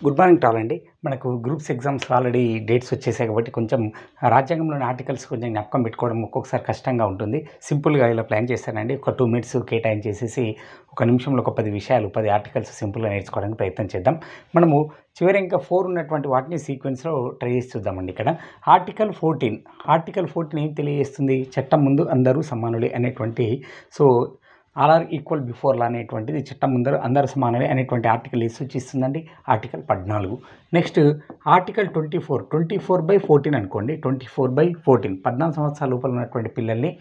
Good morning to all అండి. మనకు groups exams already dates వచ్చేసాయి కాబట్టి కొంచెం రాజ్యాంగంలోని ఆర్టికల్స్ కొంచెం జ్ఞాపకం పెట్టుకోవడం ఒక్కొక్కసారి కష్టంగా ఉంటుంది. సింపుల్‌గా ఇలా ప్లాన్ చేశానండి. ఒక 2 మినిట్స్ కేటాయించేసేసి ఒక నిమిషంలో ఒక 10 విషయాలు 10 ఆర్టికల్స్ సింపుల్‌గా నేర్చుకోవడానికి ప్రయత్నం చేద్దాం. మనము చివరి ఇంకా 4 ఉన్నటువంటి వాటిని సీక్వెన్స్‌లో ట్రై చేసి చూద్దామండి ఇక్కడ. ఆర్టికల్ 14 ఏం తెలియజేస్తుంది? చట్టం ముందు అందరూ సమానులే అనేటువంటి so all are equal before law అనేటువంటిది చట్టం ముందర అందరు సమానమే అనేటువంటి ఆర్టికల్ సూచిస్తుందండి. ఆర్టికల్ 14. నెక్స్ట్ ఆర్టికల్ 24/14 అనుకోండి. 24/14 14 సంవత్సరాల లోపల ఉన్నటువంటి పిల్లల్ని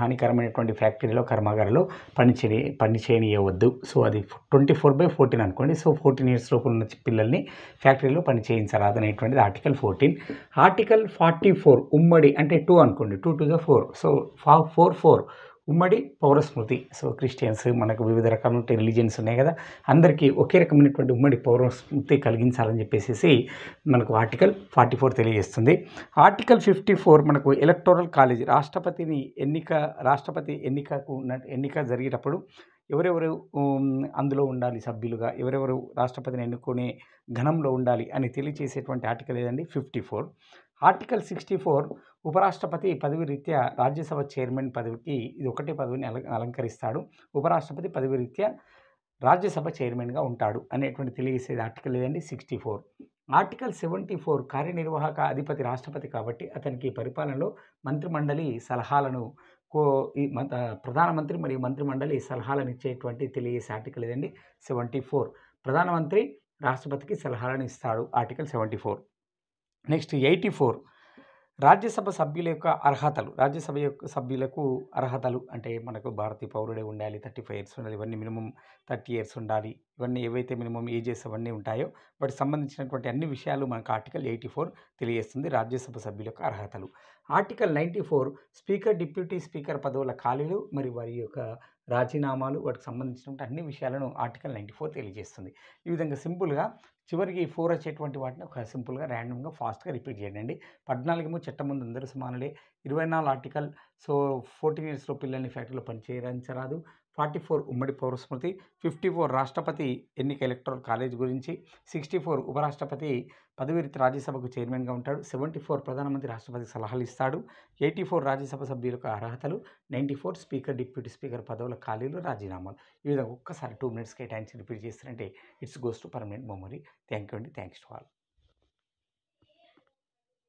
హానికరమైనటువంటి ఫ్యాక్టరీలో కర్మాగారంలో పని చేయనివ్వద్దు. అది 24/14 అనుకోండి. 14 ఇయర్స్ లోపల ఉన్న పిల్లల్ని ఫ్యాక్టరీలో పని చేయించరాదు అనేటువంటిది ఆర్టికల్ 14. ఆర్టికల్ 44 ఉమ్మడి అంటే 2 అనుకోండి. 2 to the 4 4 ఉమ్మడి పౌరస్మృతి. క్రిస్టియన్స్ మనకు వివిధ రకమైన రిలీజియన్స్ ఉన్నాయి కదా, అందరికీ ఒకే రకమైనటువంటి ఉమ్మడి పౌరస్మృతి కలిగించాలని చెప్పేసి మనకు ఆర్టికల్ 44 తెలియజేస్తుంది. ఆర్టికల్ 54 మనకు ఎలక్టోరల్ కాలేజ్ రాష్ట్రపతి ఎన్నిక జరిగేటప్పుడు ఎవరెవరు అందులో ఉండాలి సభ్యులుగా, ఎవరెవరు రాష్ట్రపతిని ఎన్నుకునే ఘనంలో ఉండాలి అని తెలియజేసేటువంటి ఆర్టికల్ ఏదండి 54. ఆర్టికల్ 64 ఉపరాష్ట్రపతి పదవి రీత్యా రాజ్యసభ చైర్మన్ పదవికి ఇది ఒకటే పదవిని అలంకరిస్తాడు. ఉపరాష్ట్రపతి పదవి రీత్యా రాజ్యసభ చైర్మన్గా ఉంటాడు అనేటువంటి తెలియజేసేది ఆర్టికల్ ఏదండి 64. ఆర్టికల్ 74 కార్యనిర్వాహక అధిపతి రాష్ట్రపతి కాబట్టి అతనికి పరిపాలనలో మంత్రిమండలి సలహాలను ప్రధానమంత్రి మరియు మంత్రిమండలి సలహాలను ఇచ్చేటువంటి తెలియజేసే ఆర్టికల్ ఏదండి 74. ప్రధానమంత్రి రాష్ట్రపతికి సలహాలను ఇస్తాడు. ఆర్టికల్ 74. నెక్స్ట్ 84 రాజ్యసభ సభ్యుల యొక్క అర్హతలు. రాజ్యసభ యొక్క సభ్యులకు అర్హతలు అంటే మనకు భారతీయ పౌరుడే ఉండాలి, 35 ఇయర్స్ ఉండాలి, ఇవన్నీ మినిమం 30 ఇయర్స్ ఉండాలి, ఇవన్నీ ఏవైతే మినిమం ఏజెస్ అవన్నీ ఉంటాయో వాటికి సంబంధించినటువంటి అన్ని విషయాలు మనకు ఆర్టికల్ 84 తెలియజేస్తుంది రాజ్యసభ సభ్యుల యొక్క అర్హతలు. ఆర్టికల్ 94 స్పీకర్, డిప్యూటీ స్పీకర్ పదవుల ఖాళీలు మరియు వారి యొక్క రాజీనామాలు వాటికి సంబంధించినటువంటి అన్ని విషయాలను ఆర్టికల్ 94 తెలియజేస్తుంది. ఈ విధంగా సింపుల్గా చివరికి 4 వచ్చేటువంటి వాటిని ఒక సింపుల్గా ర్యాండమ్గా ఫాస్ట్గా రిపీట్ చేయండి. 14 చట్టం ముందు అందరూ సమానులే. 24 ఆర్టికల్ 14 ఇయర్స్లో పిల్లల్ని ఫ్యాక్టరీలో పనిచేయించరాదు. 44 ఉమ్మడి పౌరస్మృతి. 54 రాష్ట్రపతి ఎన్నిక ఎలక్టోరల్ కాలేజ్ గురించి. 64 ఉపరాష్ట్రపతి పదవి రీత్యా రాజ్యసభకు చైర్మన్గా ఉంటాడు. 74 ప్రధానమంత్రి రాష్ట్రపతికి సలహాలు ఇస్తాడు. 84 రాజ్యసభ సభ్యులకు అర్హతలు. 94 స్పీకర్, డిప్యూటీ స్పీకర్ పదవుల ఖాళీలు, రాజీనామాలు. ఈ విధంగా ఒక్కసారి 2 మినిట్స్ కేటాయించి రిపీట్ చేస్తారంటే it's goes to permanent memory. Thank you అండి. Thanks to all.